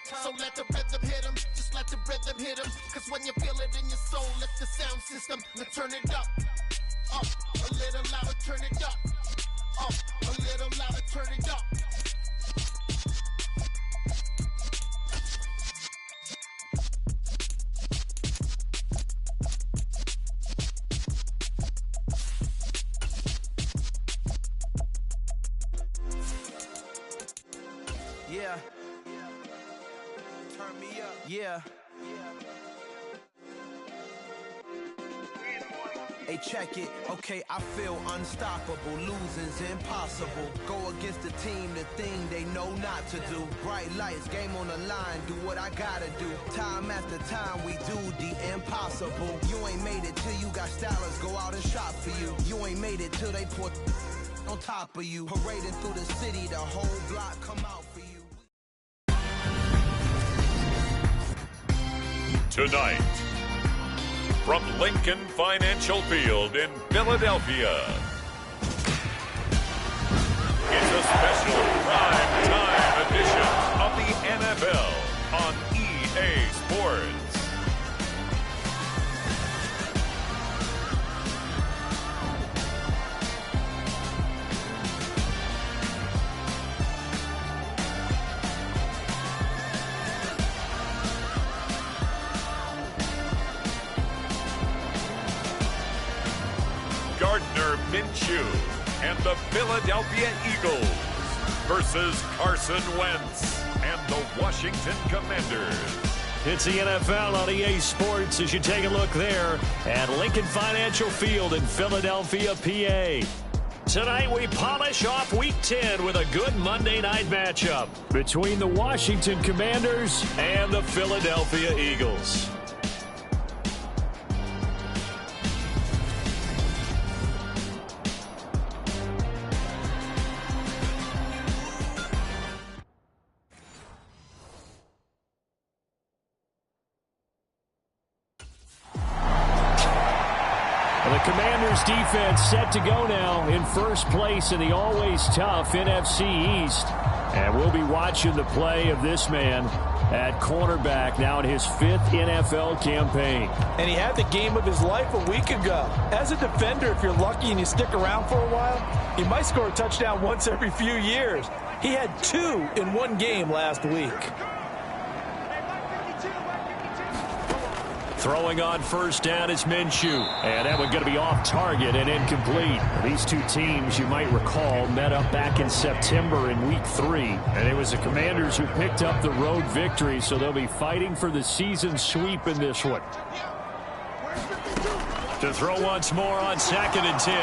So let the rhythm hit 'em, just let the rhythm hit 'em. Cause when you feel it in your soul, let the sound system, now turn it up, a little louder, turn it up, a little louder, turn it up. Yeah. Turn me up. Yeah. Hey, check it. Okay, I feel unstoppable. Losing's impossible. Go against the team, the thing they know not to do. Bright lights, game on the line. Do what I gotta do. Time after time, we do the impossible. You ain't made it till you got stylers go out and shop for you. You ain't made it till they put on top of you. Parading through the city, the whole block come out for you. Tonight, from Lincoln Financial Field in Philadelphia, it's a special prime time edition of the NFL on EA Sports. Minshew and the Philadelphia Eagles versus Carson Wentz and the Washington Commanders. It's the NFL on EA Sports as you take a look there at Lincoln Financial Field in Philadelphia, PA. Tonight we polish off Week 10 with a good Monday night matchup between the Washington Commanders and the Philadelphia Eagles. The Commanders defense set to go now in first place in the always tough NFC East. And we'll be watching the play of this man at cornerback now in his fifth NFL campaign. And he had the game of his life a week ago. As a defender, if you're lucky and you stick around for a while, you might score a touchdown once every few years. He had 2 in one game last week. Throwing on first down is Minshew. And that one going to be off target and incomplete. These two teams, you might recall, met up back in September in Week 3. And it was the Commanders who picked up the road victory, so they'll be fighting for the season sweep in this one. To throw once more on 2nd and 10.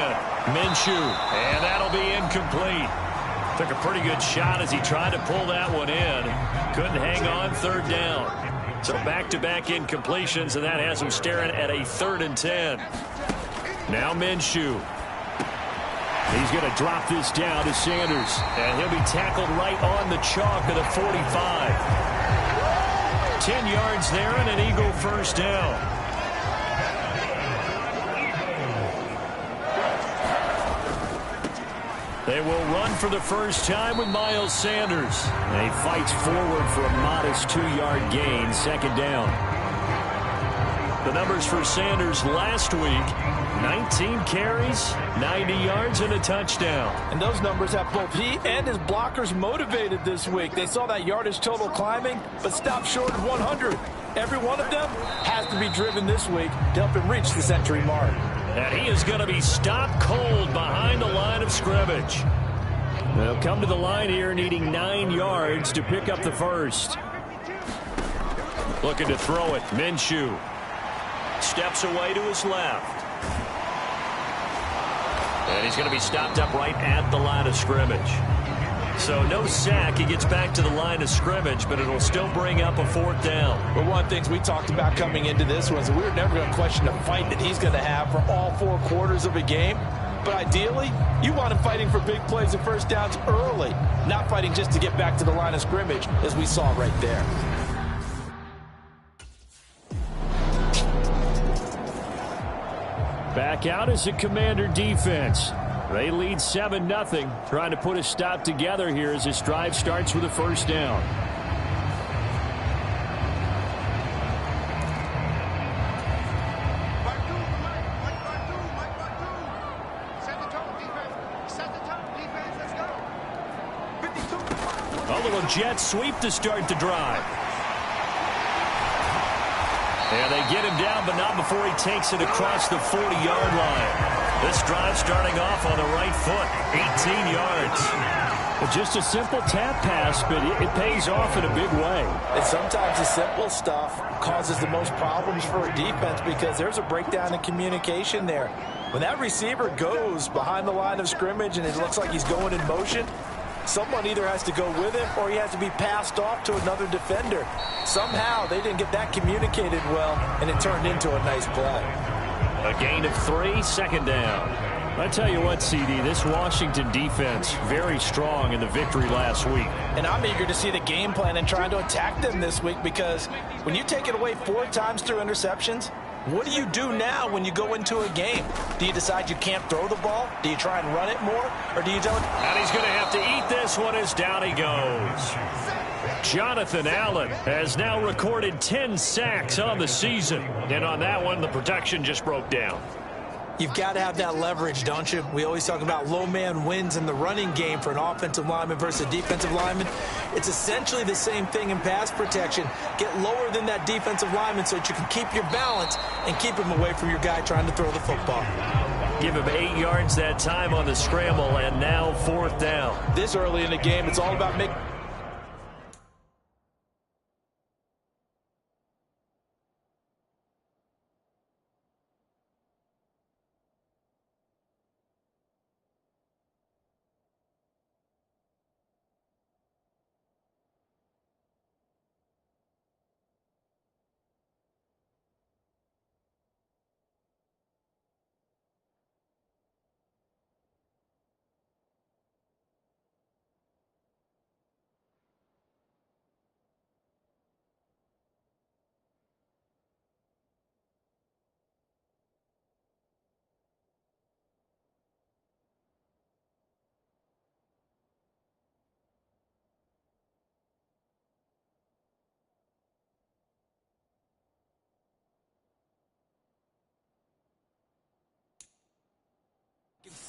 Minshew. And that'll be incomplete. Took a pretty good shot as he tried to pull that one in. Couldn't hang on 3rd down. So back-to-back incompletions, and that has him staring at a 3rd and 10. Now Minshew. He's going to drop this down to Sanders, and he'll be tackled right on the chalk of the 45. 10 yards there and an Eagle first down. They will run for the first time with Miles Sanders. And he fights forward for a modest 2-yard gain, 2nd down. The numbers for Sanders last week, 19 carries, 90 yards, and a touchdown. And those numbers have both he and his blockers motivated this week. They saw that yardage total climbing, but stopped short of 100. Every one of them has to be driven this week to help him reach the century mark. And he is going to be stopped cold behind the line of scrimmage. They'll come to the line here needing 9 yards to pick up the first. Looking to throw it. Minshew steps away to his left. And he's going to be stopped up right at the line of scrimmage. So no sack. He gets back to the line of scrimmage, but it'll still bring up a 4th down. But one of the things we talked about coming into this was we were never going to question the fight that he's going to have for all 4 quarters of a game. But ideally, you want him fighting for big plays and first downs early, not fighting just to get back to the line of scrimmage, as we saw right there. Back out is the Commander defense. They lead 7-0, trying to put a stop together here as this drive starts with a first down. jet sweep to start the drive. And they get him down, but not before he takes it across the 40-yard line. This drive starting off on the right foot, 18 yards. Well, just a simple tap pass, but it pays off in a big way. And sometimes the simple stuff causes the most problems for a defense because there's a breakdown in communication there. When that receiver goes behind the line of scrimmage and it looks like he's going in motion, someone either has to go with him or he has to be passed off to another defender. Somehow they didn't get that communicated well, and it turned into a nice play. A gain of 3, second down. I tell you what, CD, this Washington defense, very strong in the victory last week. And I'm eager to see the game plan and trying to attack them this week because when you take it away 4 times through interceptions, what do you do now when you go into a game? Do you decide you can't throw the ball? Do you try and run it more? Or do you don't? And he's going to have to eat this one as down he goes. Jonathan Allen has now recorded 10 sacks on the season. And on that one, the protection just broke down. You've got to have that leverage, don't you? We always talk about low man wins in the running game for an offensive lineman versus a defensive lineman. It's essentially the same thing in pass protection. Get lower than that defensive lineman so that you can keep your balance and keep him away from your guy trying to throw the football. Give him 8 yards that time on the scramble, and now 4th down. This early in the game, it's all about making...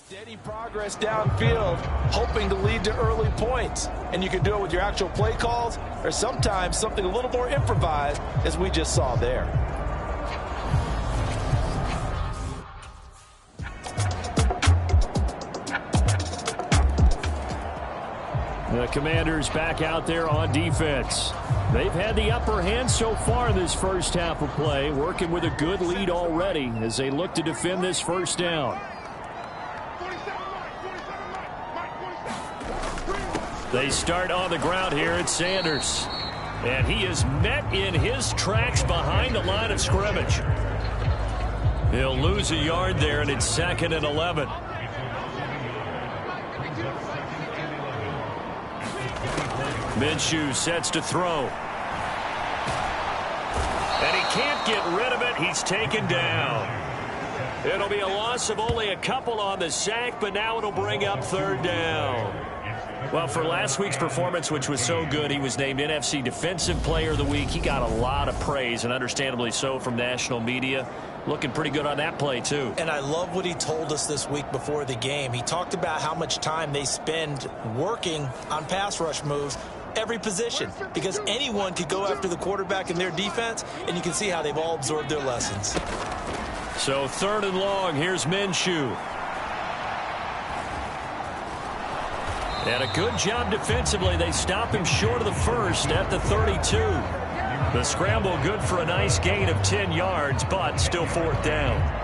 Steady progress downfield, hoping to lead to early points. And you can do it with your actual play calls or sometimes something a little more improvised, as we just saw there. The Commanders back out there on defense. They've had the upper hand so far in this first half of play, working with a good lead already as they look to defend this first down. They start on the ground here at Sanders. And he is met in his tracks behind the line of scrimmage. He'll lose a yard there, and it's 2nd and 11. Minshew sets to throw. And he can't get rid of it. He's taken down. It'll be a loss of only a couple on the sack, but now it'll bring up 3rd down. Well, for last week's performance, which was so good, he was named NFC Defensive Player of the Week. He got a lot of praise, and understandably so, from national media. Looking pretty good on that play, too. And I love what he told us this week before the game. He talked about how much time they spend working on pass rush moves, every position, because anyone could go after the quarterback in their defense, and you can see how they've all absorbed their lessons. So 3rd and long, here's Minshew. And a good job defensively. They stop him short of the first at the 32. The scramble good for a nice gain of 10 yards, but still 4th down.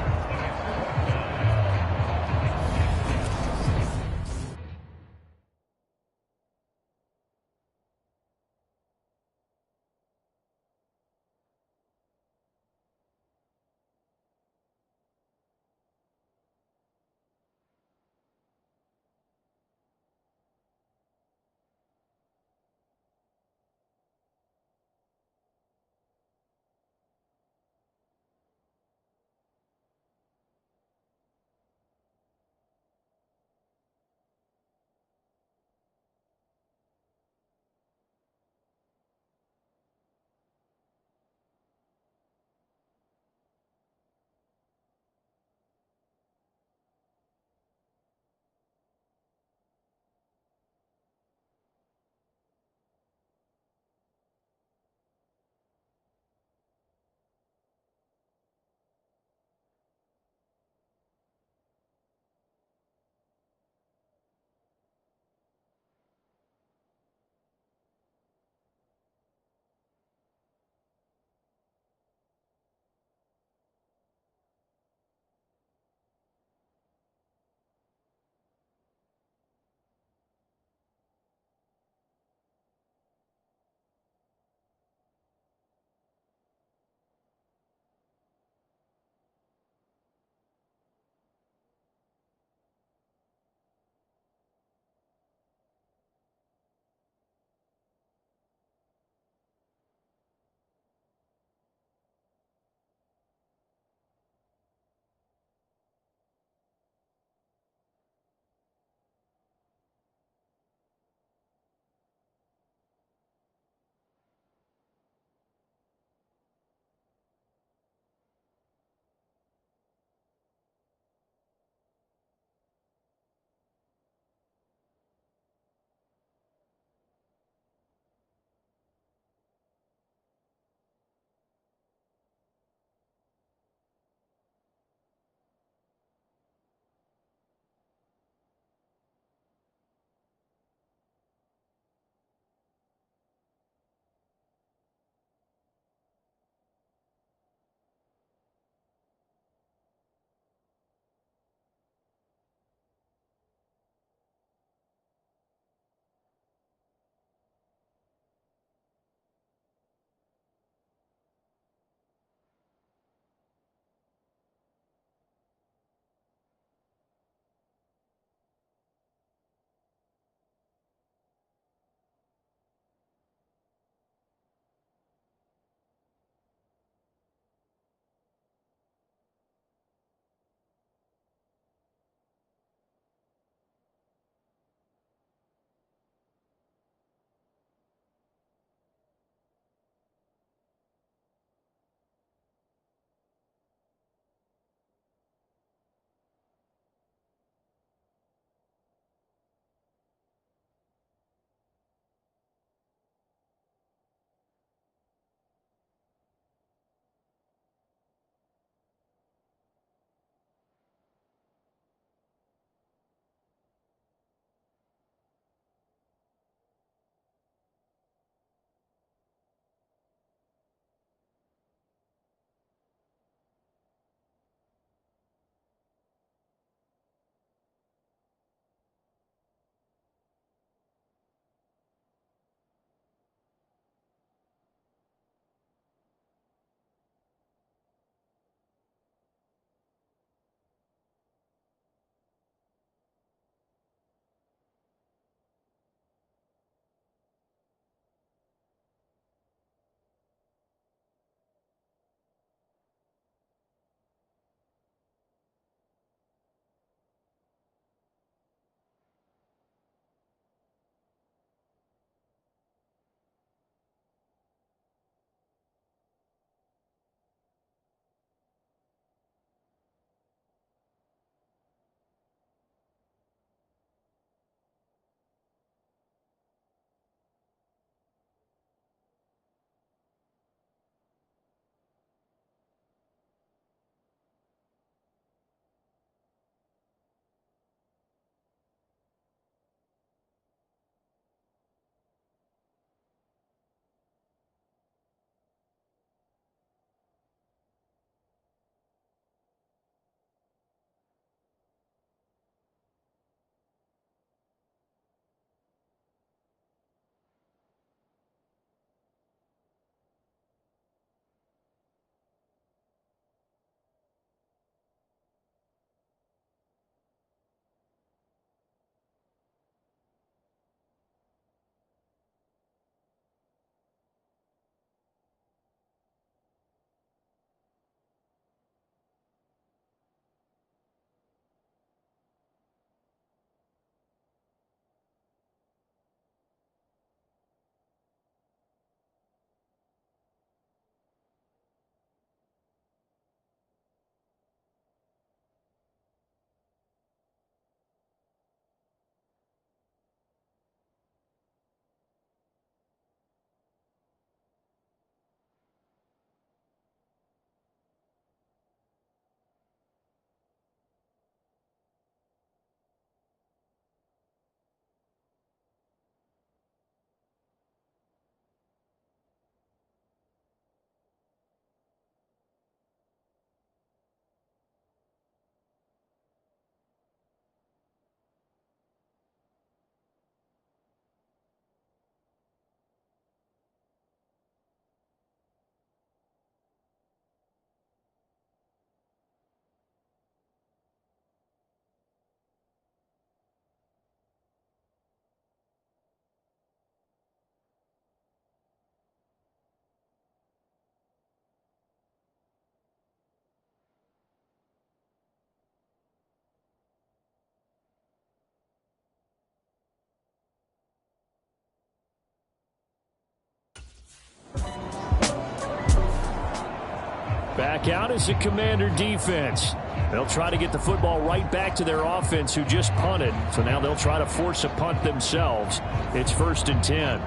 Back out is the Commander defense. They'll try to get the football right back to their offense who just punted. So now they'll try to force a punt themselves. It's 1st and 10.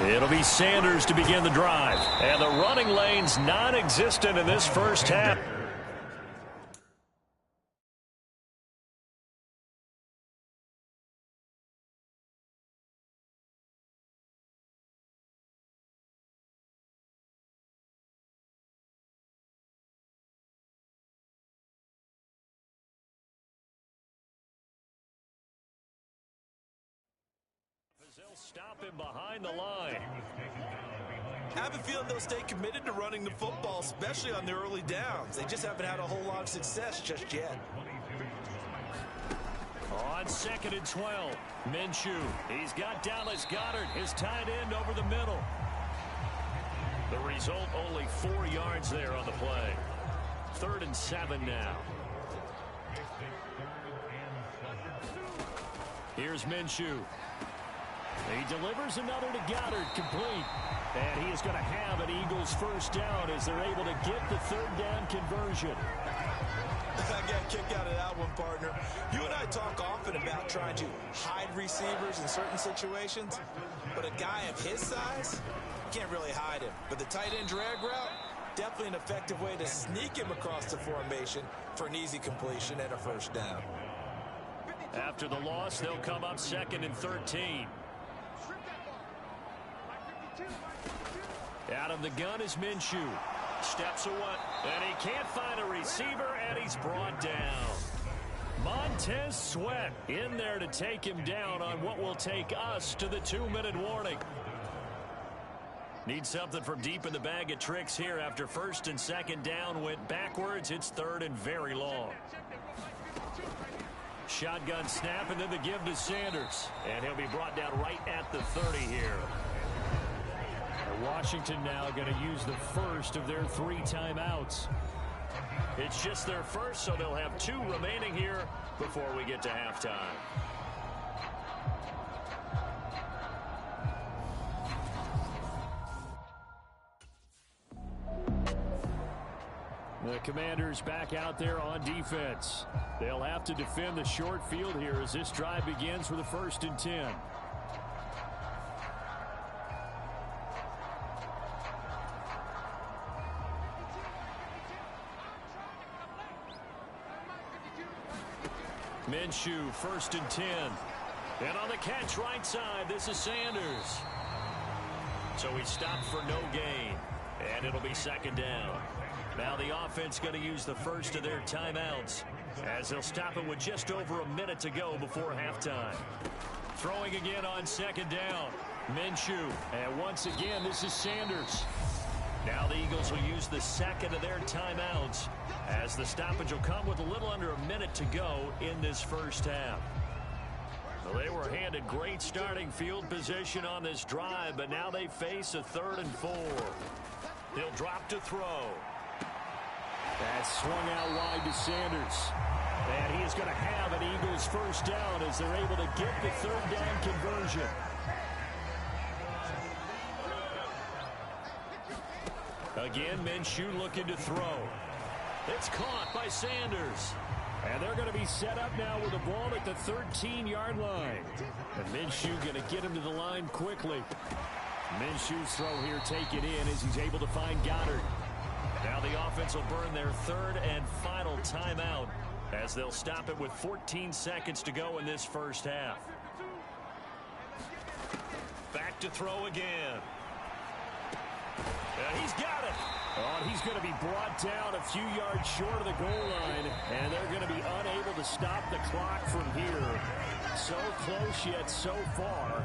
It'll be Sanders to begin the drive. And the running lane's non-existent in this first half. They'll stop him behind the line. I have a feeling they'll stay committed to running the football, especially on the early downs. They just haven't had a whole lot of success just yet. On 2nd and 12, Minshew. He's got Dallas Goedert, his tight end, over the middle. The result, only 4 yards there on the play. 3rd and 7 now. Here's Minshew. He delivers another to Goddard, complete. And he is going to have an Eagles first down as they're able to get the 3rd down conversion. I got a kick out of that one, partner. You and I talk often about trying to hide receivers in certain situations, but a guy of his size, you can't really hide him. But the tight end drag route, definitely an effective way to sneak him across the formation for an easy completion and a first down. After the loss, they'll come up 2nd and 13. Out of the gun is Minshew. Steps away, and he can't find a receiver, and he's brought down. Montez Sweat in there to take him down on what will take us to the 2-minute warning. Need something from deep in the bag of tricks here after 1st and 2nd down went backwards. It's 3rd and very long. Shotgun snap, and then the give to Sanders. And he'll be brought down right at the 30 here. Washington now going to use the first of their 3 timeouts. It's just their first, so they'll have 2 remaining here before we get to halftime. The Commanders back out there on defense. They'll have to defend the short field here as this drive begins with a 1st and 10. Minshew, 1st and 10. And on the catch right side, this is Sanders. So he stopped for no gain. And it'll be 2nd down. Now the offense going to use the first of their timeouts as they'll stop it with just over a minute to go before halftime. Throwing again on 2nd down. Minshew. And once again, this is Sanders. Now the Eagles will use the 2nd of their timeouts as the stoppage will come with a little under a minute to go in this first half. Well, they were handed great starting field position on this drive, but now they face a 3rd and 4. He'll drop to throw. That's swung out wide to Sanders. And he is going to have an Eagles first down as they're able to get the 3rd down conversion. Again, Minshew looking to throw. It's caught by Sanders. And they're going to be set up now with the ball at the 13-yard line. And Minshew going to get him to the line quickly. Minshew's throw here taken in as he's able to find Goddard. Now the offense will burn their 3rd and final timeout as they'll stop it with 14 seconds to go in this first half. Back to throw again. And he's got it. Oh, and he's going to be brought down a few yards short of the goal line, and they're going to be unable to stop the clock from here. So close yet so far,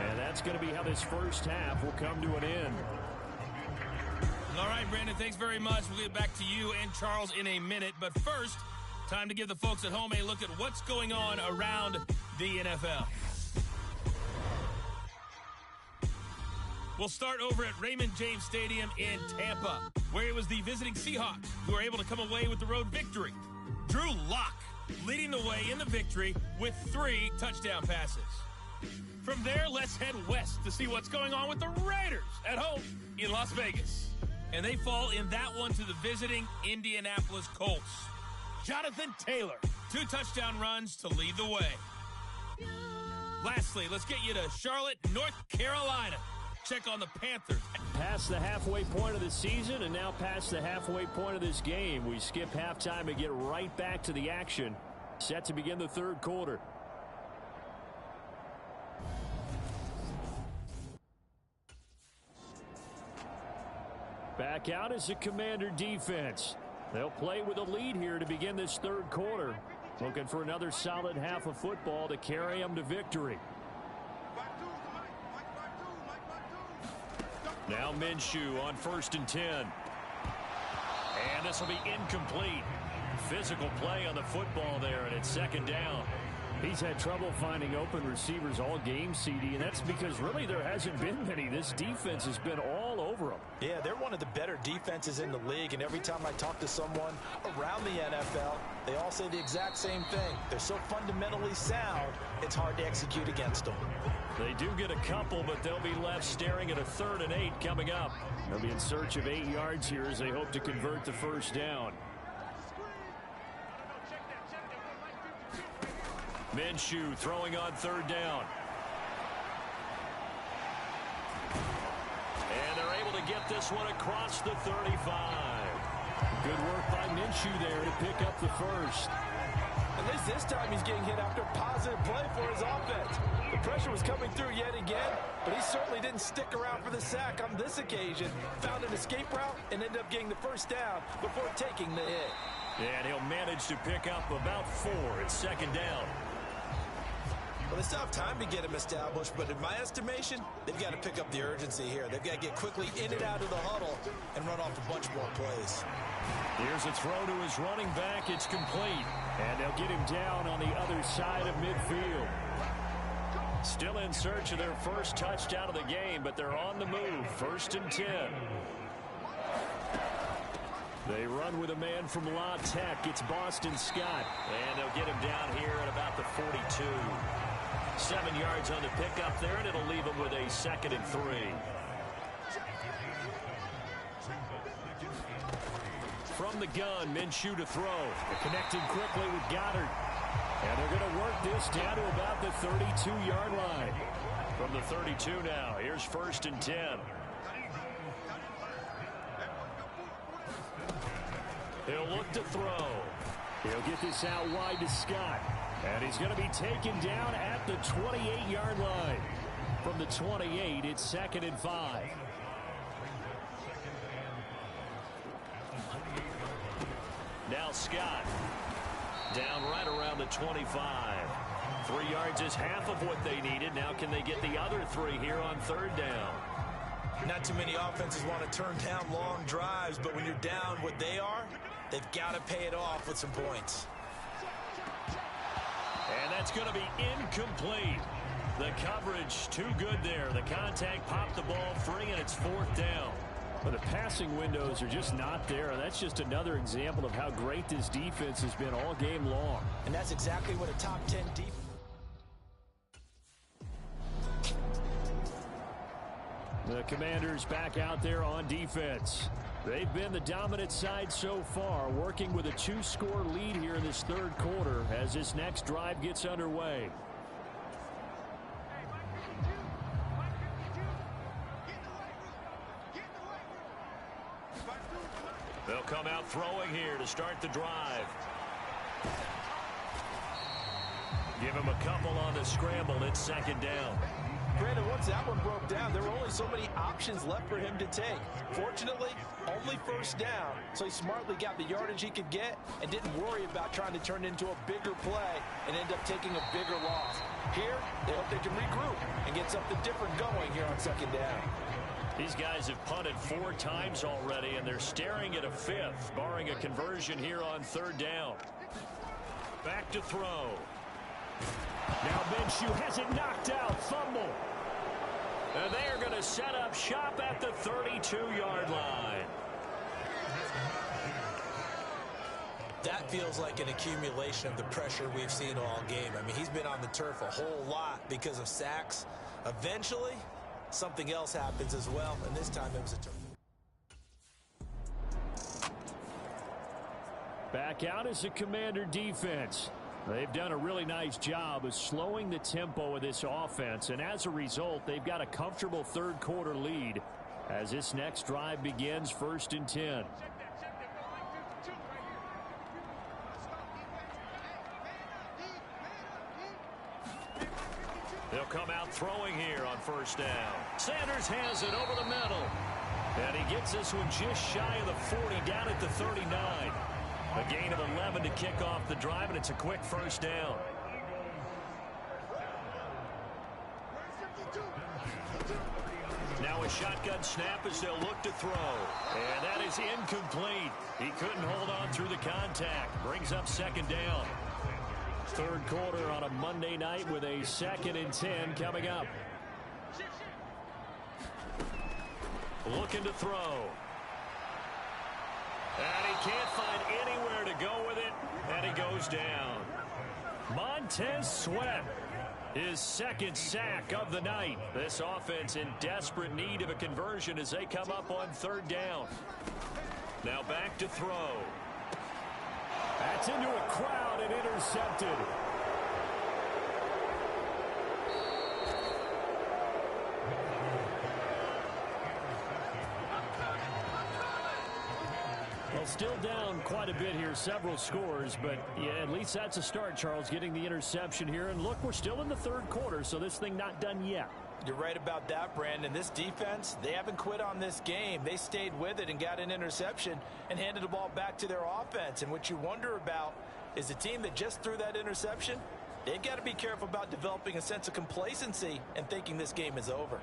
and that's going to be how this first half will come to an end. All right, Brandon, thanks very much. We'll get back to you and Charles in a minute. But first, time to give the folks at home a look at what's going on around the NFL. We'll start over at Raymond James Stadium in Tampa, where it was the visiting Seahawks who were able to come away with the road victory. Drew Lock leading the way in the victory with 3 touchdown passes. From there, let's head west to see what's going on with the Raiders at home in Las Vegas. And they fall in that one to the visiting Indianapolis Colts. Jonathan Taylor, 2 touchdown runs to lead the way. Lastly, let's get you to Charlotte, North Carolina. Check on the Panthers. Past the halfway point of the season and now past the halfway point of this game. We skip halftime and get right back to the action. Set to begin the third quarter. Back out is the Commander defense. They'll play with a lead here to begin this third quarter. Looking for another solid half of football to carry them to victory. Now Minshew on 1st and 10. And this will be incomplete. Physical play on the football there, and it's 2nd down. He's had trouble finding open receivers all game, CD, and that's because really there hasn't been many. This defense has been all over them. Yeah, they're one of the better defenses in the league, and every time I talk to someone around the NFL, they all say the exact same thing. They're so fundamentally sound, it's hard to execute against them. They do get a couple, but they'll be left staring at a 3rd and 8 coming up. They'll be in search of 8 yards here as they hope to convert the 1st down. Minshew throwing on 3rd down. And they're able to get this one across the 35. Good work by Minshew there to pick up the 1st. At least this time he's getting hit after a positive play for his offense. The pressure was coming through yet again, but he certainly didn't stick around for the sack on this occasion. Found an escape route and ended up getting the 1st down before taking the hit. And he'll manage to pick up about 4 at 2nd down. Well, they still have time to get him established, but in my estimation, they've got to pick up the urgency here. They've got to get quickly in and out of the huddle and run off a bunch more plays. Here's a throw to his running back. It's complete. And they'll get him down on the other side of midfield. Still in search of their 1st touchdown of the game, but they're on the move. 1st and 10. They run with a man from La Tech. It's Boston Scott. And they'll get him down here at about the 42. 7 yards on the pickup there, and it'll leave him with a 2nd and 3. From the gun, Minshew to throw. They're connecting quickly with Goddard. And they're going to work this down to about the 32-yard line. From the 32 now, here's 1st and 10. He'll look to throw. He'll get this out wide to Scott. And he's going to be taken down at the 28-yard line. From the 28, it's 2nd and 5. Now Scott. Down right around the 25. 3 yards is half of what they needed. Now can they get the other 3 here on 3rd down? Not too many offenses want to turn down long drives, but when you're down what they are, they've got to pay it off with some points. And that's going to be incomplete. The coverage too good there. The contact popped the ball free, and it's 4th down. But the passing windows are just not there. And that's just another example of how great this defense has been all game long. And that's exactly what a top 10 defense. The Commanders back out there on defense. They've been the dominant side so far, working with a 2-score lead here in this 3rd quarter as this next drive gets underway. They'll come out throwing here to start the drive. Give him a couple on the scramble. It's 2nd down. Brandon, once that one broke down, there were only so many options left for him to take. Fortunately, only 1st down, so he smartly got the yardage he could get and didn't worry about trying to turn it into a bigger play and end up taking a bigger loss. Here, they hope they can regroup and get something different going here on 2nd down. These guys have punted 4 times already, and they're staring at a 5th, barring a conversion here on 3rd down. Back to throw. Now Minshew has it knocked out. Fumble. And they are going to set up shop at the 32-yard line. That feels like an accumulation of the pressure we've seen all game. I mean, he's been on the turf a whole lot because of sacks. Eventually, something else happens as well, and this time it was a turf. Back out is the Commander defense. They've done a really nice job of slowing the tempo of this offense, and as a result, they've got a comfortable third quarter lead as this next drive begins, 1st and 10. They'll come out throwing here on 1st down. Sanders has it over the middle. And he gets this one just shy of the 40, down at the 39. A gain of 11 to kick off the drive, and it's a quick 1st down. Now a shotgun snap as they'll look to throw. And that is incomplete. He couldn't hold on through the contact. Brings up 2nd down. Third quarter on a Monday night with a 2nd and 10 coming up. Looking to throw. And he can't find anywhere to go with it, and he goes down. Montez Sweat, his 2nd sack of the night. This offense in desperate need of a conversion as they come up on 3rd down. Now back to throw. That's into a crowd and intercepted. Well, still down quite a bit here, several scores, but yeah, at least that's a start, Charles, getting the interception here. And look, we're still in the third quarter, so this thing not done yet. You're right about that, Brandon. This defense, they haven't quit on this game. They stayed with it and got an interception and handed the ball back to their offense. And what you wonder about is the team that just threw that interception, they've got to be careful about developing a sense of complacency and thinking this game is over.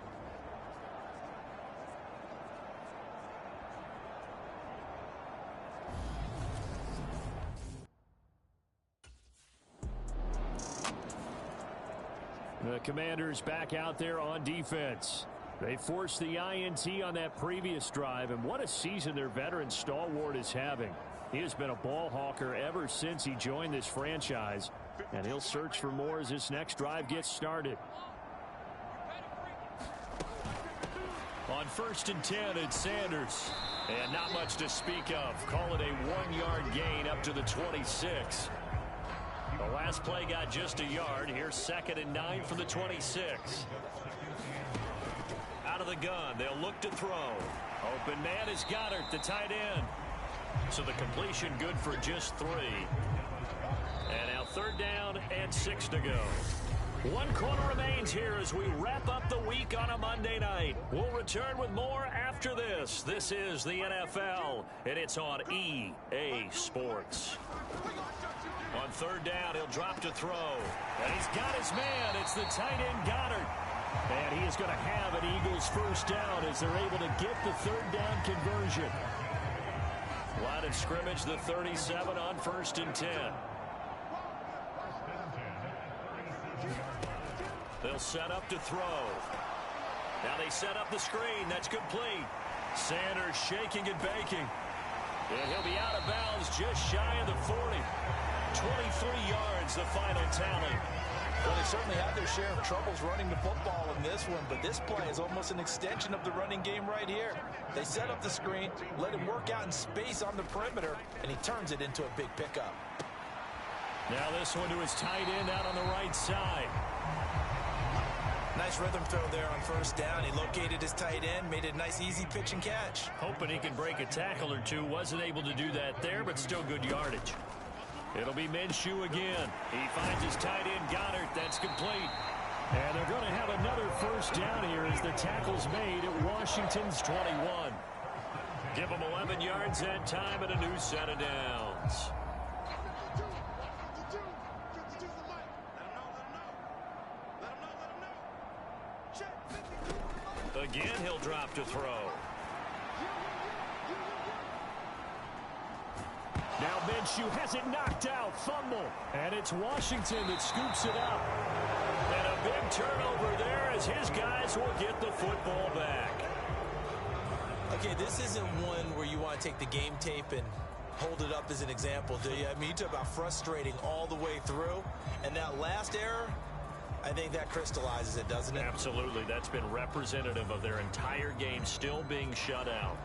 The Commanders back out there on defense. They forced the INT on that previous drive, and what a season their veteran stalwart is having. He has been a ball hawker ever since he joined this franchise, and he'll search for more as this next drive gets started. On 1st and 10, it's Sanders. And not much to speak of. Call it a 1-yard gain up to the 26. The last play got just a yard. Here's 2nd and 9 from the 26. Out of the gun. They'll look to throw. Open man is Goddard, the tight end. So the completion good for just 3. And now 3rd down and 6 to go. 1 quarter remains here as we wrap up the week on a Monday night. We'll return with more after this. This is the NFL, and it's on EA Sports. On 3rd down, he'll drop to throw. And he's got his man. It's the tight end, Goddard. And he is going to have an Eagles 1st down as they're able to get the 3rd down conversion. Line of scrimmage, the 37 on 1st and 10. They'll set up to throw. Now they set up the screen. That's complete. Sanders shaking and baking. And he'll be out of bounds just shy of the 40. 23 yards, the final tally. Well, they certainly had their share of troubles running the football in this one, but this play is almost an extension of the running game right here. They set up the screen, let him work out in space on the perimeter, and he turns it into a big pickup. Now this one to his tight end out on the right side. Nice rhythm throw there on 1st down. He located his tight end, made it a nice easy pitch and catch. Hoping he can break a tackle or two. Wasn't able to do that there, but still good yardage. It'll be Minshew again. He finds his tight end, Goddard. That's complete. And they're going to have another 1st down here as the tackle's made at Washington's 21. Give them 11 yards that time and a new set of downs. Again, he'll drop to throw. Now Minshew has it knocked out. Fumble. And it's Washington that scoops it up. And a big turnover there as his guys will get the football back. Okay, this isn't one where you want to take the game tape and hold it up as an example, do you? I mean, you talk about frustrating all the way through, and that last error, I think that crystallizes it, doesn't it? Absolutely. That's been representative of their entire game still being shut out.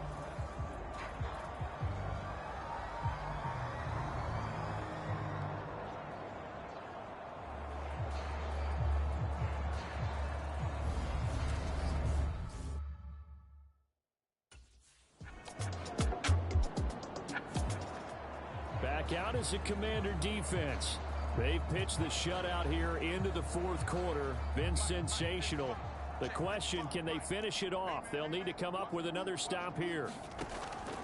Back out as a Commander defense. They've pitched the shutout here into the fourth quarter. Been sensational. The question, can they finish it off? They'll need to come up with another stop here.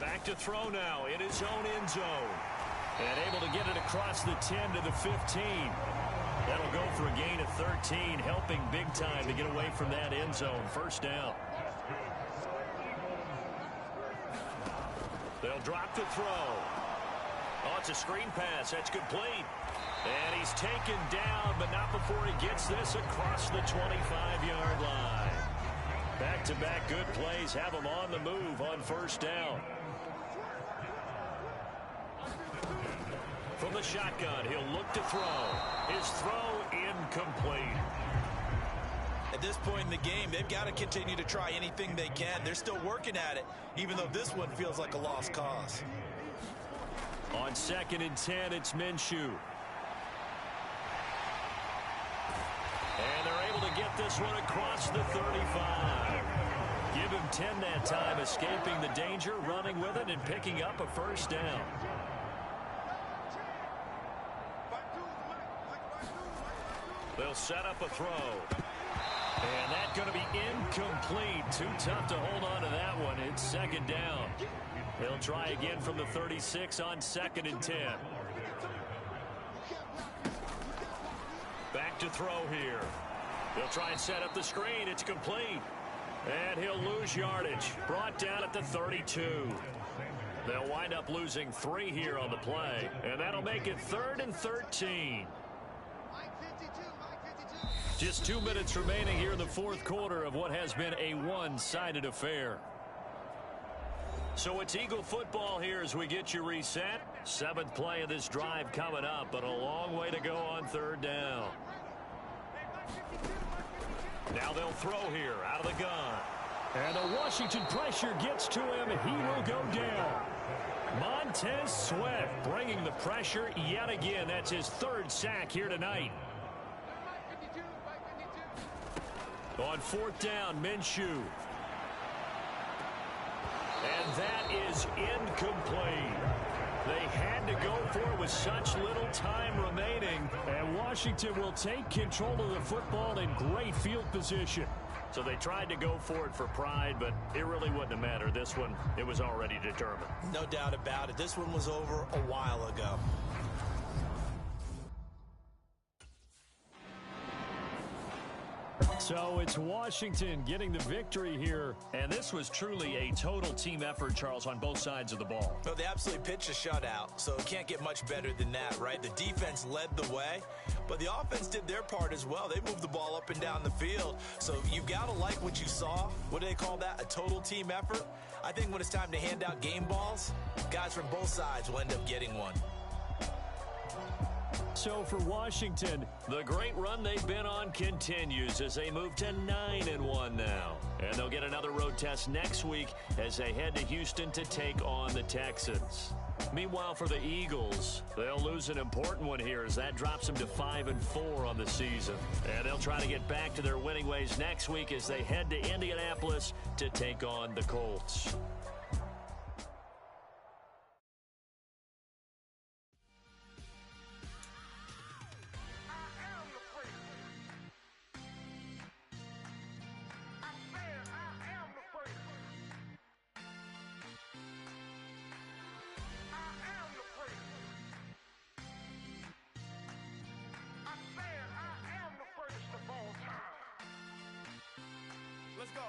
Back to throw now in his own end zone. And able to get it across the 10 to the 15. That'll go for a gain of 13, helping big time to get away from that end zone. First down. They'll drop the throw. Oh, it's a screen pass. That's complete. And he's taken down, but not before he gets this across the 25-yard line. Back-to-back good plays have him on the move on first down. From the shotgun, he'll look to throw. His throw incomplete. At this point in the game, they've got to continue to try anything they can. They're still working at it, even though this one feels like a lost cause. On 2nd and 10, it's Minshew. And they're able to get this one across the 35. Give him 10 that time, escaping the danger, running with it, and picking up a first down. They'll set up a throw. And that's going to be incomplete. Too tough to hold on to that one. It's second down. They'll try again from the 36 on 2nd and 10. Back to throw here. They'll try and set up the screen. It's complete. And he'll lose yardage. Brought down at the 32. They'll wind up losing 3 here on the play. And that'll make it 3rd and 13. Just 2 minutes remaining here in the fourth quarter of what has been a one-sided affair. So it's Eagle football here as we get you reset. 7th play of this drive coming up, but a long way to go on 3rd down. Now they'll throw here out of the gun. And the Washington pressure gets to him. He will go down. Montez Sweat bringing the pressure yet again. That's his 3rd sack here tonight. On 4th down, Minshew. And that is incomplete. They had to go for it with such little time remaining. And Washington will take control of the football in great field position. So they tried to go for it for pride, but it really wouldn't have mattered. This one, it was already determined. No doubt about it. This one was over a while ago. So it's Washington getting the victory here. And this was truly a total team effort, Charles, on both sides of the ball. Well, they absolutely pitched a shutout, so it can't get much better than that, right? The defense led the way, but the offense did their part as well. They moved the ball up and down the field. So you've got to like what you saw. What do they call that? A total team effort? I think when it's time to hand out game balls, guys from both sides will end up getting one. So for Washington, the great run they've been on continues as they move to 9-1 now. And they'll get another road test next week as they head to Houston to take on the Texans. Meanwhile, for the Eagles, they'll lose an important one here as that drops them to 5-4 on the season. And they'll try to get back to their winning ways next week as they head to Indianapolis to take on the Colts. Let's go.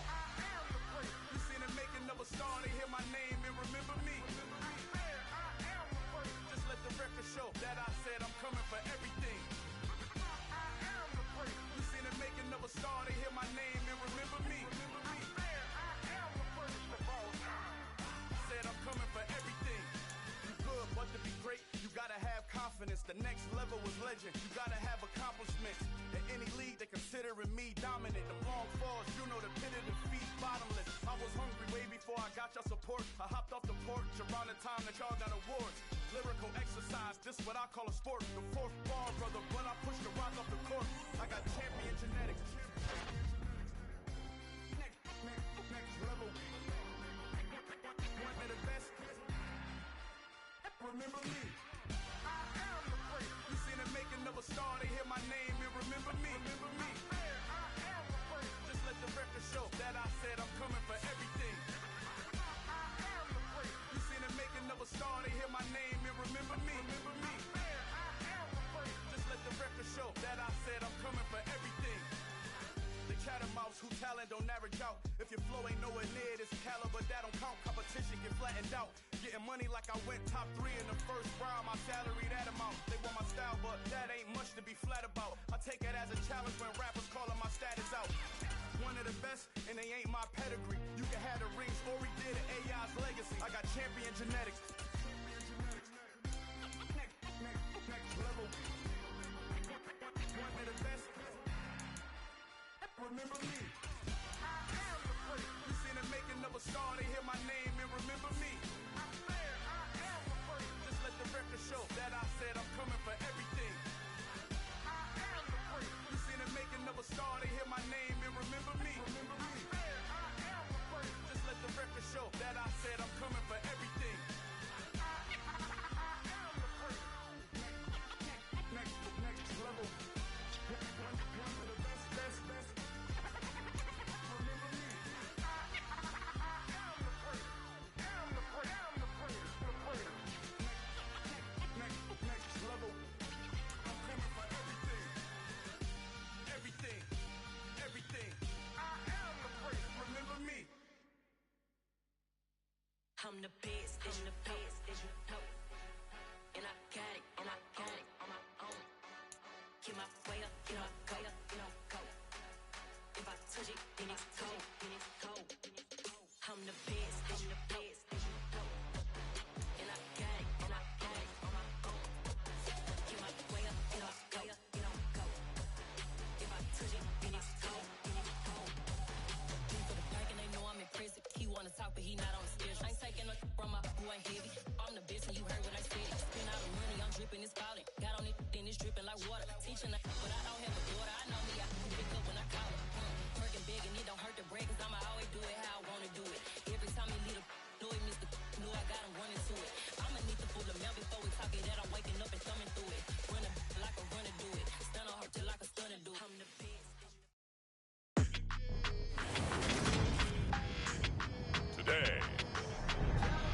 I am the great. You seen the making of a star, they hear my name and remember me. I am the great. Just let the record show that I said I'm coming for everything. I am the great. You seen the making of a star, they hear my name and remember me. I am the greatest of all time. Said I'm coming for everything. confidence. The next level was legend. You gotta have accomplishments. In any league, they considering me dominant. The long falls, you know the pit of defeat, bottomless. I was hungry way before I got your support. I hopped off the porch around the time that y'all got awards. Lyrical exercise, this what I call a sport. The fourth bar, brother, when I push the rock off the court. I got champion genetics. Next level. One of the best. Remember me. I am the great. You seen the making of a star, they hear my name and remember me. Remember me. I am the great. Just let the record show that I said I'm coming for everything. I am the great. You seen the making of a star, they hear my name and remember me. Remember me. I am the great. Just let the record show that I said I'm coming for everything. The cat and mouse who talent don't average out. If your flow ain't nowhere near this caliber, that don't count. Competition get flattened out. Getting money like I went top 3 in the first round. My salary that amount. They want my style, but that ain't much to be flat about. I take it as a challenge when rappers calling my status out. One of the best, and they ain't my pedigree. You can have the rings, or we did it, AI's legacy. I got champion genetics. Next level. One of the best. Remember me. I am the great. You seen the making of a star, they hear my name and remember me. I am the great. Just let the record show that I said I'm coming for everything. I am the great. You seen the making of a star, they hear my name and remember me. Remember me. I am the great. Just let the record show that I said I'm coming for everything. I am the great. Next level. One of the best. I'm the best, and the best, as you know. And I got it, on my own. Get my way up, get my go, go. If I touch it, then it's cold, I'm the best, and the best, as you know. And I got it, on my own. Get my way up, get my go. If I touch it, then it's cold. Leave for the park and they know I'm impressive. He wanna talk, but he not on the schedule. I ain't taking no from my boy heavy. I'm the best and you heard what I said. Spend all the money, I'm dripping, it's falling. Got on it, then it's dripping like water. Teaching but I don't have a daughter. I know me, I can pick up when I call her. Working big and it don't hurt to break, cause I'ma always do it how I wanna do it. Every time he lead a know it, Mr. Know I got him running to it. I'ma need to pull the mail before we talk it that I'm waking up and thumbing through it. Running like a runner do it. Stun on her till like a stunner do it. I'm the best. Today,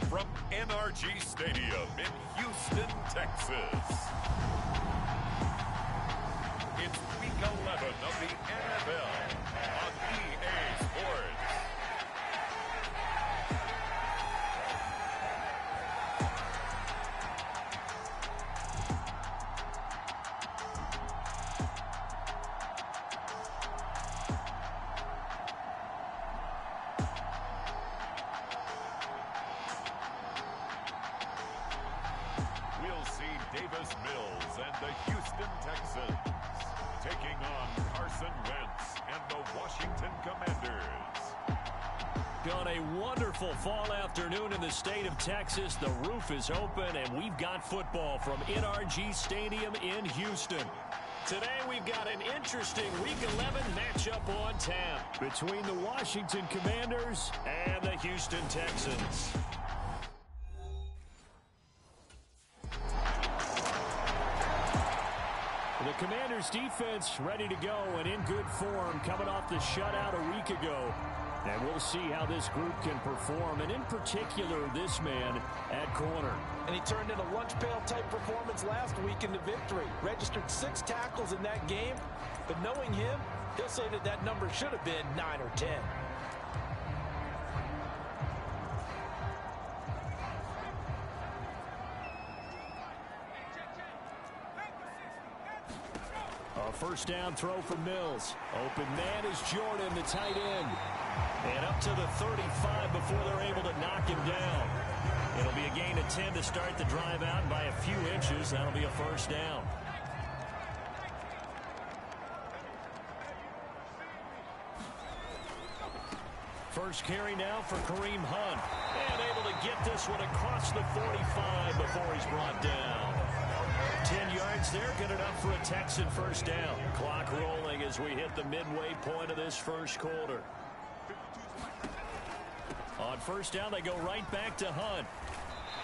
from NRG Stadium in Houston, Texas, it's Week 11 of the NFL on EA Sports. Davis Mills and the Houston Texans taking on Carson Wentz and the Washington Commanders. On a wonderful fall afternoon in the state of Texas, the roof is open and we've got football from NRG Stadium in Houston. Today we've got an interesting Week 11 matchup on tap between the Washington Commanders and the Houston Texans. The Commanders' defense ready to go and in good form coming off the shutout a week ago. And we'll see how this group can perform, and in particular, this man at corner. And he turned in a lunch pail-type performance last week in the victory. Registered 6 tackles in that game, but knowing him, he'll say that that number should have been 9 or 10. A first down throw from Mills. Open man is Jordan, the tight end. And up to the 35 before they're able to knock him down. It'll be a gain of 10 to start the drive out by a few inches. That'll be a first down. First carry now for Kareem Hunt. And able to get this one across the 45 before he's brought down. 10 yards there, good enough for a Texan first down. Clock rolling as we hit the midway point of this first quarter. On first down, they go right back to Hunt.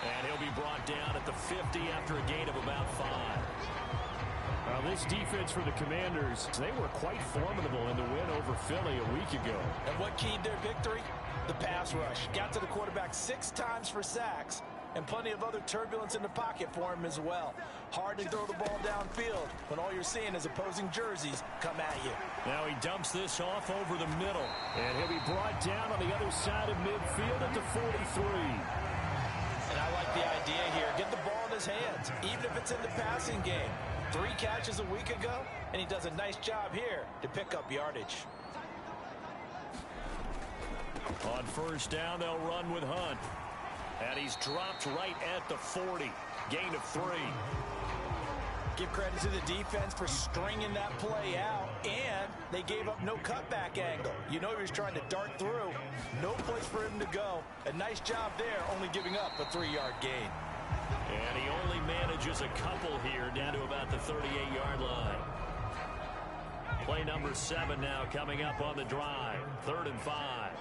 And he'll be brought down at the 50 after a gain of about 5. This defense for the Commanders, they were quite formidable in the win over Philly a week ago. And what keyed their victory? The pass rush. Got to the quarterback 6 times for sacks, and plenty of other turbulence in the pocket for him as well. Hard to throw the ball downfield when all you're seeing is opposing jerseys come at you. Now he dumps this off over the middle. And he'll be brought down on the other side of midfield at the 43. And I like the idea here. Get the ball in his hands, even if it's in the passing game. 3 catches a week ago, and he does a nice job here to pick up yardage. On first down, they'll run with Hunt. And he's dropped right at the 40. Gain of 3. Give credit to the defense for stringing that play out, and they gave up no cutback angle. You know he was trying to dart through. No place for him to go. A nice job there, only giving up a 3-yard gain. And he only manages a couple here down to about the 38-yard line. Play number 7 now coming up on the drive. 3rd and 5.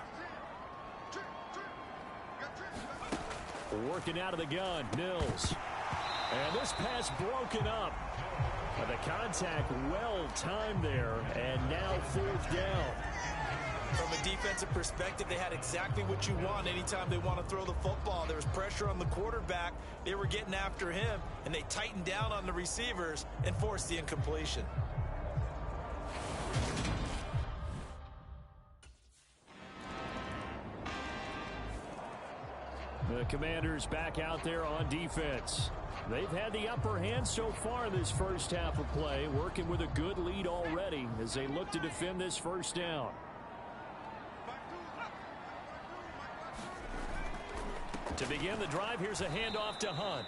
Working out of the gun, Mills. And this pass broken up. The contact well timed there, and now 4th down. From a defensive perspective, they had exactly what you want anytime they want to throw the football. There was pressure on the quarterback. They were getting after him, and they tightened down on the receivers and forced the incompletion. The Commanders back out there on defense. They've had the upper hand so far in this first half of play, working with a good lead already as they look to defend this first down. To begin the drive, here's a handoff to Hunt.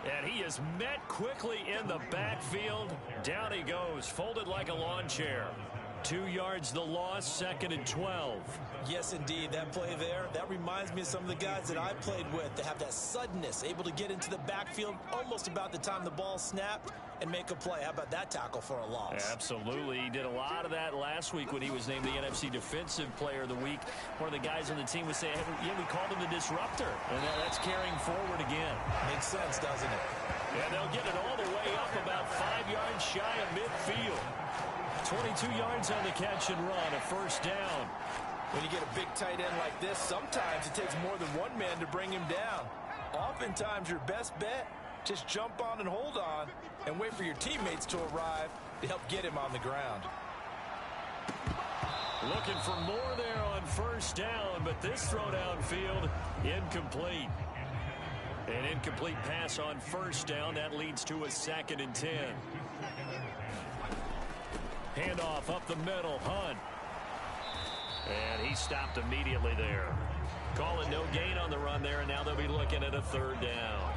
And he is met quickly in the backfield. Down he goes, folded like a lawn chair. 2 yards the loss, 2nd and 12. Yes, indeed. That play there, that reminds me of some of the guys that I played with that have that suddenness, able to get into the backfield almost about the time the ball snapped and make a play. How about that tackle for a loss? Absolutely. He did a lot of that last week when he was named the NFC Defensive Player of the Week. One of the guys on the team was saying, hey, yeah, we called him the disruptor. And that's carrying forward again. Makes sense, doesn't it? And they'll get it all the way up about 5 yards shy of midfield. 22 yards on the catch and run, a first down. When you get a big tight end like this, sometimes it takes more than one man to bring him down. Oftentimes, your best bet, just jump on and hold on and wait for your teammates to arrive to help get him on the ground. Looking for more there on first down, but this throw downfield, incomplete. An incomplete pass on first down. That leads to a 2nd and 10. Handoff up the middle, Hunt. And he stopped immediately there. Calling no gain on the run there, and now they'll be looking at a 3rd down.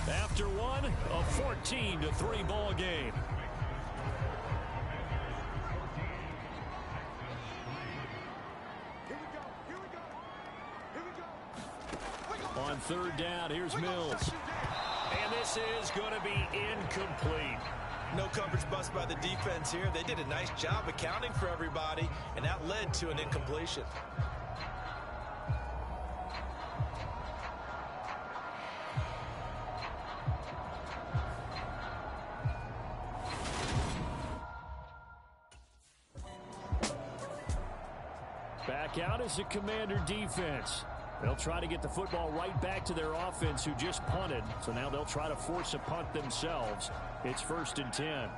After one, a 14-3 ball game. On 3rd down, here's Mills. And this is going to be incomplete. No coverage bust by the defense here. They did a nice job accounting for everybody, and that led to an incompletion. Back out is the Commander defense. They'll try to get the football right back to their offense who just punted. So now they'll try to force a punt themselves. It's 1st and 10.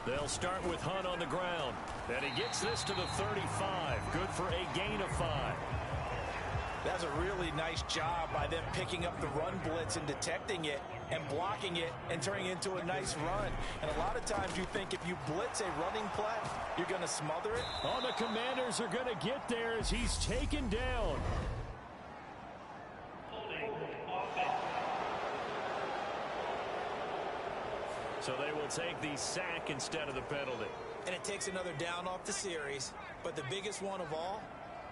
They'll start with Hunt on the ground. And he gets this to the 35. Good for a gain of 5. That's a really nice job by them picking up the run blitz and detecting it and blocking it and turning it into a nice run. And a lot of times you think if you blitz a running play, you're going to smother it. Oh, the Commanders are going to get there as he's taken down. So they will take the sack instead of the penalty. And it takes another down off the series. But the biggest one of all,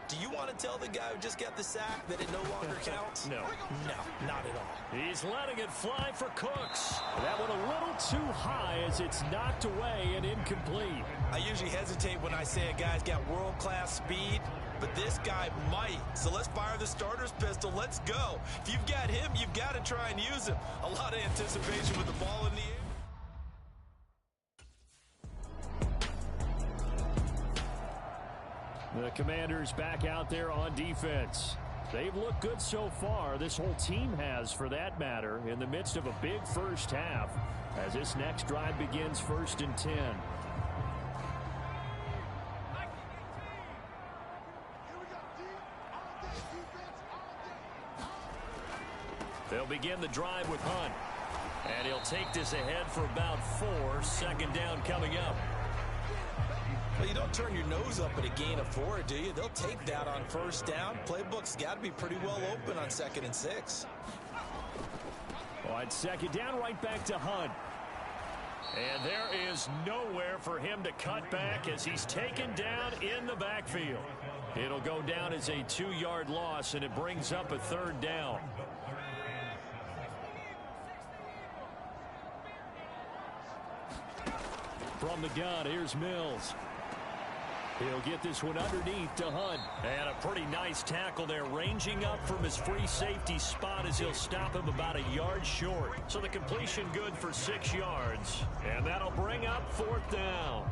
do you want to tell the guy who just got the sack that it no longer counts? No. No, not at all. He's letting it fly for Cooks. That one a little too high as it's knocked away and incomplete. I usually hesitate when I say a guy's got world-class speed, but this guy might. So let's fire the starter's pistol. Let's go. If you've got him, you've got to try and use him. A lot of anticipation with the ball in the air. The Commanders back out there on defense. They've looked good so far. This whole team has, for that matter, in the midst of a big first half as this next drive begins 1st and 10. They'll begin the drive with Hunt. And he'll take this ahead for about 4. 2nd down coming up. Well, you don't turn your nose up at a gain of 4, do you? They'll take that on 1st down. Playbook's got to be pretty well open on 2nd and 6. On 2nd down, right back to Hunt. And there is nowhere for him to cut back as he's taken down in the backfield. It'll go down as a 2-yard loss, and it brings up a 3rd down. From the gun, here's Mills. He'll get this one underneath to Hunt. And a pretty nice tackle there, ranging up from his free safety spot as he'll stop him about a yard short. So the completion good for 6 yards. And that'll bring up 4th down.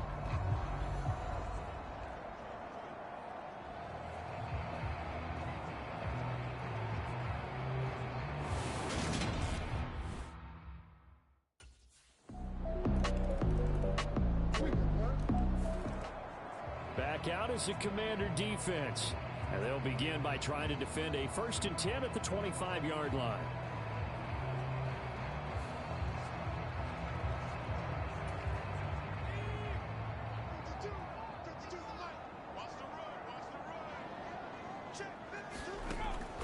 Back out as the Commander defense. And they'll begin by trying to defend a 1st and 10 at the 25-yard line.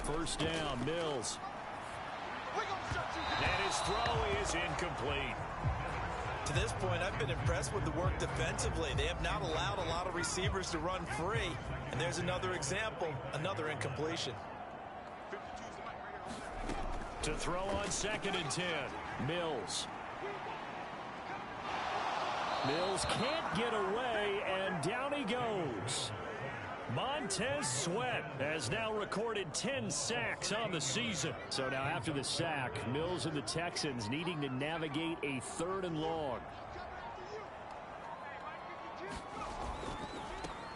First down, Mills. And his throw is incomplete. To this point, I've been impressed with the work defensively. They have not allowed a lot of receivers to run free. And there's another example, another incompletion. To throw on 2nd and 10, Mills. Mills can't get away, and down he goes. Montez Sweat has now recorded 10 sacks on the season. So now after the sack, Mills and the Texans needing to navigate a 3rd and long.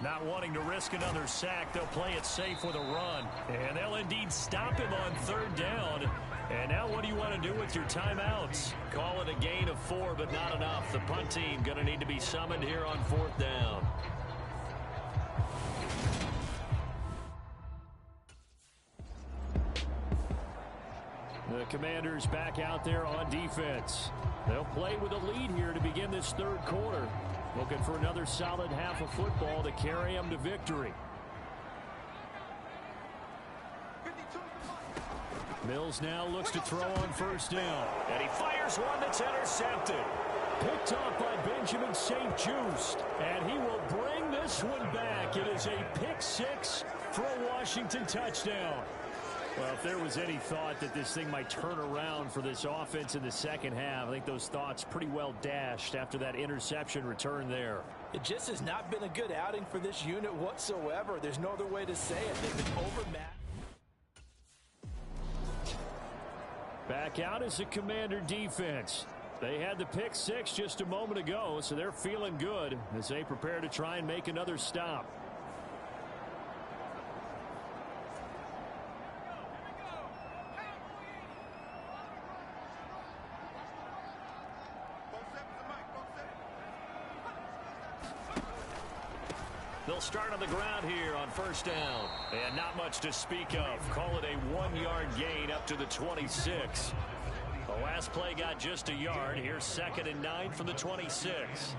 Not wanting to risk another sack, they'll play it safe with a run. And they'll indeed stop him on 3rd down. And now what do you want to do with your timeouts? Call it a gain of 4, but not enough. The punt team going to need to be summoned here on 4th down. The Commanders back out there on defense. They'll play with a lead here to begin this 3rd quarter. Looking for another solid half of football to carry them to victory. Mills now looks to throw on 1st down. And he fires one that's intercepted. Picked off by Benjamin St. Just. And he will bring this one back. It is a pick 6 for a Washington touchdown. Well, if there was any thought that this thing might turn around for this offense in the 2nd half, I think those thoughts pretty well dashed after that interception return there. It just has not been a good outing for this unit whatsoever. There's no other way to say it. They've been overmatched. Back out as the Commander defense. They had the pick 6 just a moment ago, so they're feeling good as they prepare to try and make another stop. They'll start on the ground here on first down. And not much to speak of. Call it a 1-yard gain up to the 26. The last play got just a yard. Here's 2nd and 9 from the 26.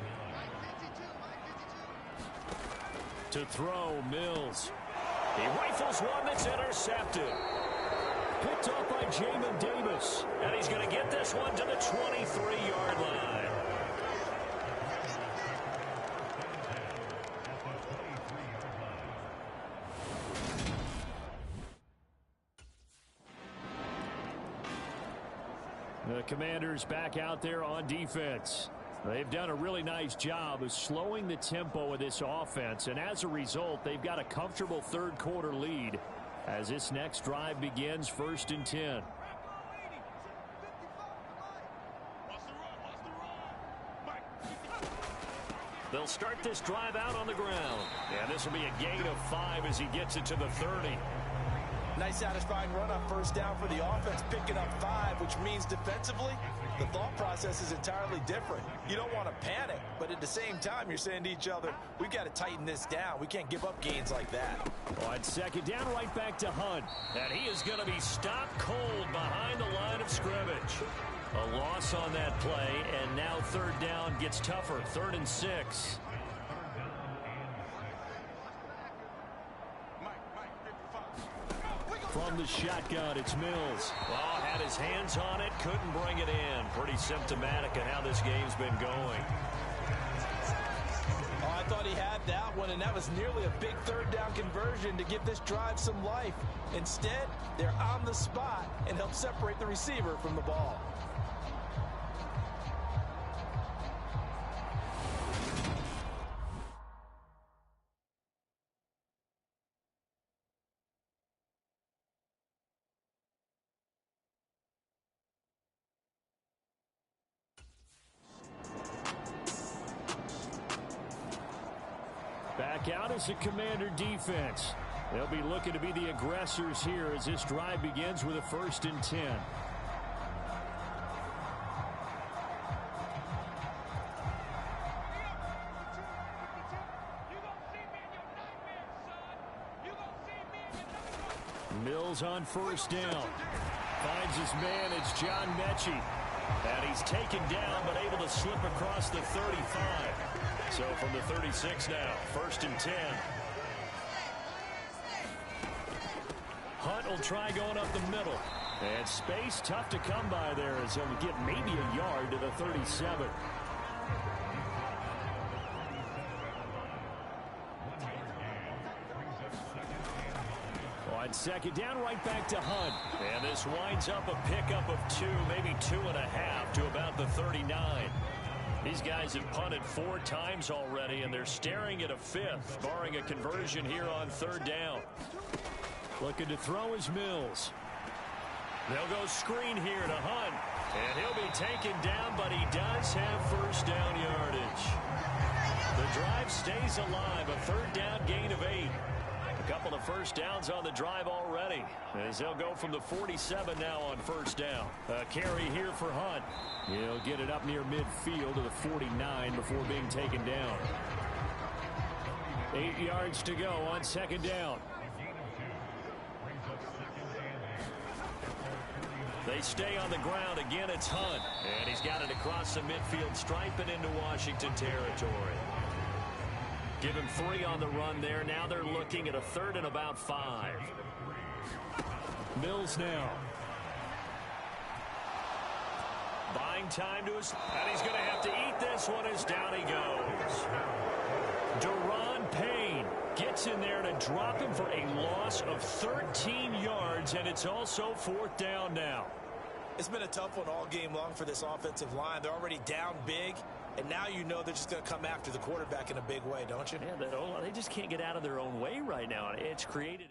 To throw, Mills. He rifles one that's intercepted. Picked off by Jamin Davis. And he's going to get this one to the 23-yard line. The Commanders back out there on defense. They've done a really nice job of slowing the tempo of this offense, and as a result, they've got a comfortable third-quarter lead as this next drive begins 1st and 10. They'll start this drive out on the ground, and this will be a gain of 5 as he gets it to the 30. Nice satisfying run on first down for the offense, picking up 5, which means defensively, the thought process is entirely different. You don't want to panic, but at the same time, you're saying to each other, we've got to tighten this down. We can't give up gains like that. On 2nd down, right back to Hunt. And he is going to be stopped cold behind the line of scrimmage. A loss on that play, and now 3rd down gets tougher. 3rd and 6. From the shotgun, it's Mills. Oh, had his hands on it, couldn't bring it in. Pretty symptomatic of how this game's been going. Oh, I thought he had that one, and that was nearly a big 3rd down conversion to give this drive some life. Instead, they're on the spot and help separate the receiver from the ball. Back out as the Commander defense. They'll be looking to be the aggressors here as this drive begins with a 1st and 10. Mills on 1st down. Finds his man, it's John Mechie. And he's taken down but able to slip across the 35. So from the 36 now, 1st and 10. Hunt will try going up the middle. And space tough to come by there as he'll get maybe a yard to the 37. On 2nd down, right back to Hunt. And this winds up a pickup of 2, maybe 2.5 to about the 39. These guys have punted 4 times already, and they're staring at a 5th, barring a conversion here on 3rd down. Looking to throw is Mills. They'll go screen here to Hunt, and he'll be taken down, but he does have 1st down yardage. The drive stays alive, a 3rd down gain of 8. A couple of 1st downs on the drive already, as they'll go from the 47 now on 1st down. A carry here for Hunt. He'll get it up near midfield to the 49 before being taken down. 8 yards to go on 2nd down. They stay on the ground. Again, it's Hunt. And he's got it across the midfield stripe and into Washington territory. Give him 3 on the run there. Now they're looking at a 3rd and about 5. Mills now. Buying time to his, and he's going to have to eat this one as down he goes. Deron Payne gets in there to drop him for a loss of 13 yards, and it's also 4th down now. It's been a tough one all game long for this offensive line. They're already down big, and now you know they're just going to come after the quarterback in a big way, don't you? Yeah, they just can't get out of their own way right now. It's created.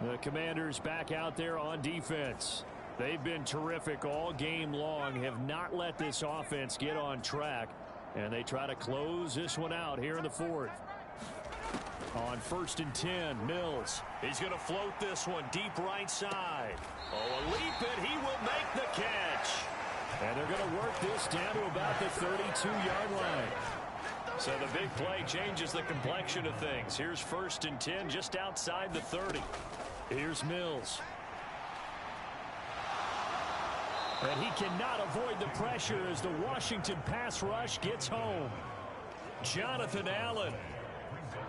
The Commanders back out there on defense. They've been terrific all game long, have not let this offense get on track, and they try to close this one out here in the 4th. On 1st and 10, Mills. He's going to float this one deep right side. Oh, a leap, and he will make the catch. And they're going to work this down to about the 32-yard line. So the big play changes the complexion of things. Here's 1st and 10 just outside the 30. Here's Mills. And he cannot avoid the pressure as the Washington pass rush gets home. Jonathan Allen.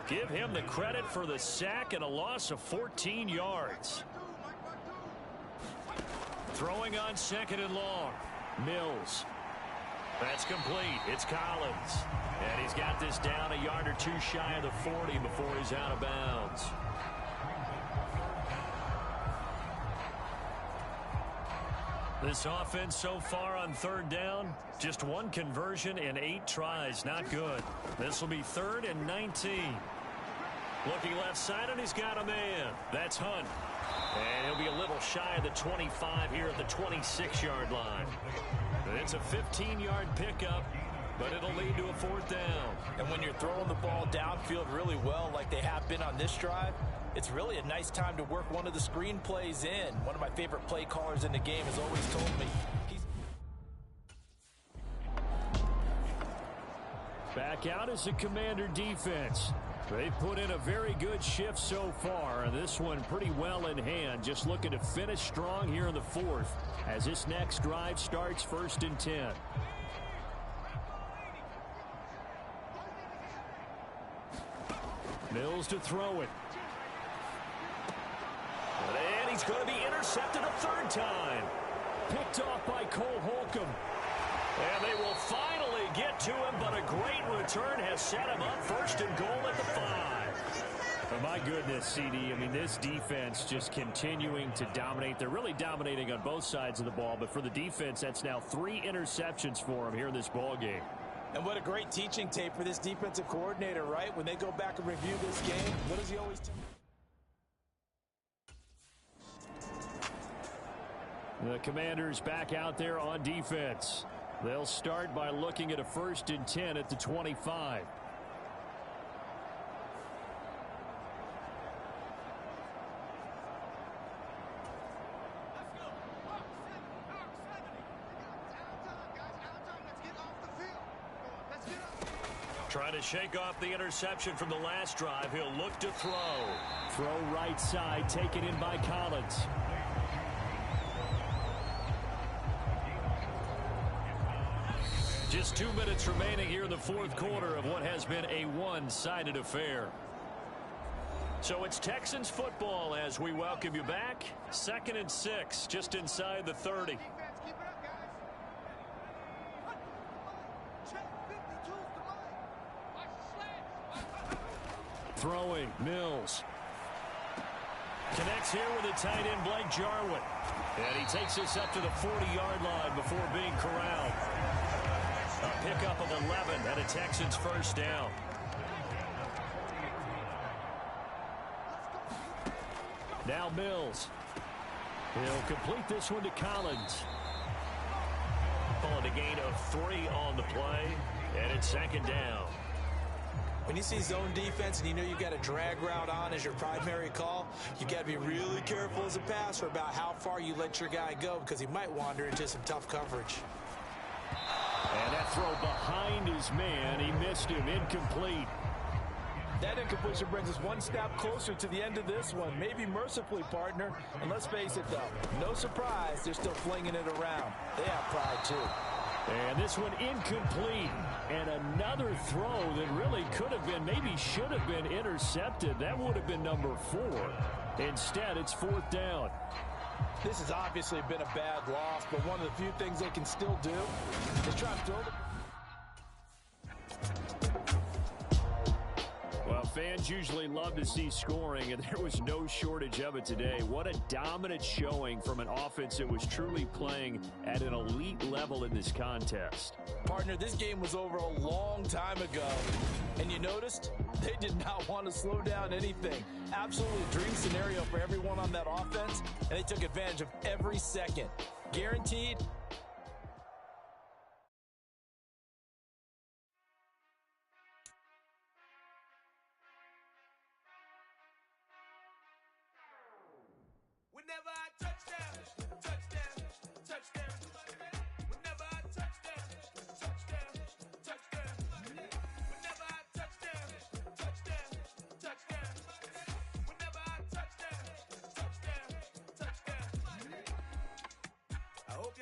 Give him the credit for the sack and a loss of 14 yards. Throwing on 2nd and long. Mills. That's complete. It's Collins. And he's got this down a yard or two shy of the 40 before he's out of bounds. This offense so far on 3rd down, just 1 conversion in 8 tries. Not good. This will be 3rd and 19. Looking left side, and he's got a man. That's Hunt. And he'll be a little shy of the 25 here at the 26-yard line. It's a 15-yard pickup, but it'll lead to a 4th down. And when you're throwing the ball downfield really well like they have been on this drive, it's really a nice time to work one of the screen plays in. One of my favorite play callers in the game has always told me Back out is the Commander defense. They've put in a very good shift so far, and this one pretty well in hand. Just looking to finish strong here in the 4th as this next drive starts 1st and 10. Mills to throw it. And he's going to be intercepted a 3rd time. Picked off by Cole Holcomb. And they will finally get to him, but a great return has set him up 1st and goal at the 5. Oh, my goodness, CD. I mean, this defense just continuing to dominate. They're really dominating on both sides of the ball, but for the defense, that's now 3 interceptions for them here in this ball game. And what a great teaching tape for this defensive coordinator, right? When they go back and review this game, what does he always tell? The Commanders back out there on defense. They'll start by looking at a 1st and 10 at the 25. Trying to shake off the interception from the last drive. He'll look to throw. Throw right side, taken in by Collins. Just 2 minutes remaining here in the 4th quarter of what has been a one-sided affair. So it's Texans football as we welcome you back. 2nd and 6, just inside the 30. Throwing, Mills. Connects here with a tight end, Blake Jarwin. And he takes this up to the 40-yard line before being corralled. A pickup of 11 and a Texans 1st down. Now Mills. He'll complete this one to Collins. Calling a gain of 3 on the play, and it's 2nd down. When you see zone defense and you know you've got a drag route on as your primary call, you got to be really careful as a passer about how far you let your guy go because he might wander into some tough coverage. And that throw behind his man, he missed him, incomplete. That incompletion brings us one step closer to the end of this one. Maybe mercifully, partner. And let's face it, though, no surprise, they're still flinging it around. They have pride, too. And this one incomplete. And another throw that really could have been, maybe should have been intercepted. That would have been number 4. Instead, it's 4th down. This has obviously been a bad loss, but one of the few things they can still do is try to throw the... Well, fans usually love to see scoring, and there was no shortage of it today. What a dominant showing from an offense that was truly playing at an elite level in this contest. Partner, this game was over a long time ago, and you noticed they did not want to slow down anything. Absolutely dream scenario for everyone on that offense, and they took advantage of every second. Guaranteed. Whenever I touch down, touchdown, touchdown. Whenever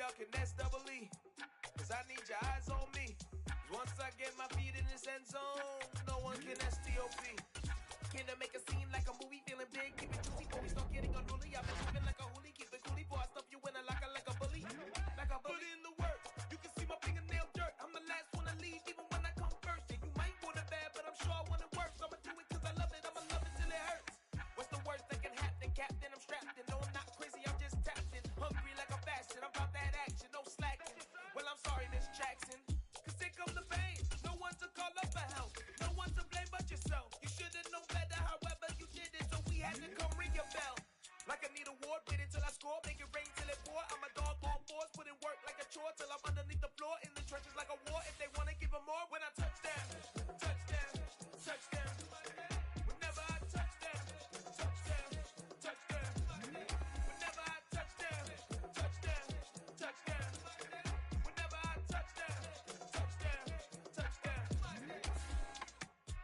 y'all can S-double-E, cause I need your eyes on me. Once I get my feet in this end zone, no one can S-T-O-P. Can I make a scene like a movie, feeling big, keep it juicy, before we start getting unruly. I've been moving like a hoolie, keep it coolie, before I stuff you in a locker like a bully. Like a bully. Put in the work, you can see my fingernail dirt. I'm the last one to leave, even when I come first. And you might want it bad, but I'm sure I want it worse. I'ma do it cause I love it, I'ma love it till it hurts. What's the worst that can happen, Captain? I'm strapped in, no I'm not crazy, I'm just tapped in. Hungry like a fashion, I'm about that action, no slacking. Well I'm sorry, Miss Jackson, cause here come the pain. No one to call up for help, no one to blame but yourself. You should've known better, however you did it, so we had to come ring your bell. Like I need a ward, wait until I score, make it rain till it pour. I'm a dog on fours, put in work like a chore till I'm underneath the floor, in the trenches like a war. If they wanna give them more, when I touch them, touch them, touch them. Whenever I touch them, touch them, touch them. Whenever I touch them, touch them, touch them. Whenever I touch them, touch them, touch them.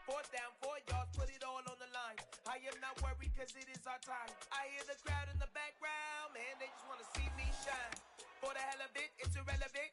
4th down, 4 yards, put it all on the line. I am not worried cause it is our time. I hear the crowd in the background, man, they just wanna see me shine. For the hell of it, it's irrelevant.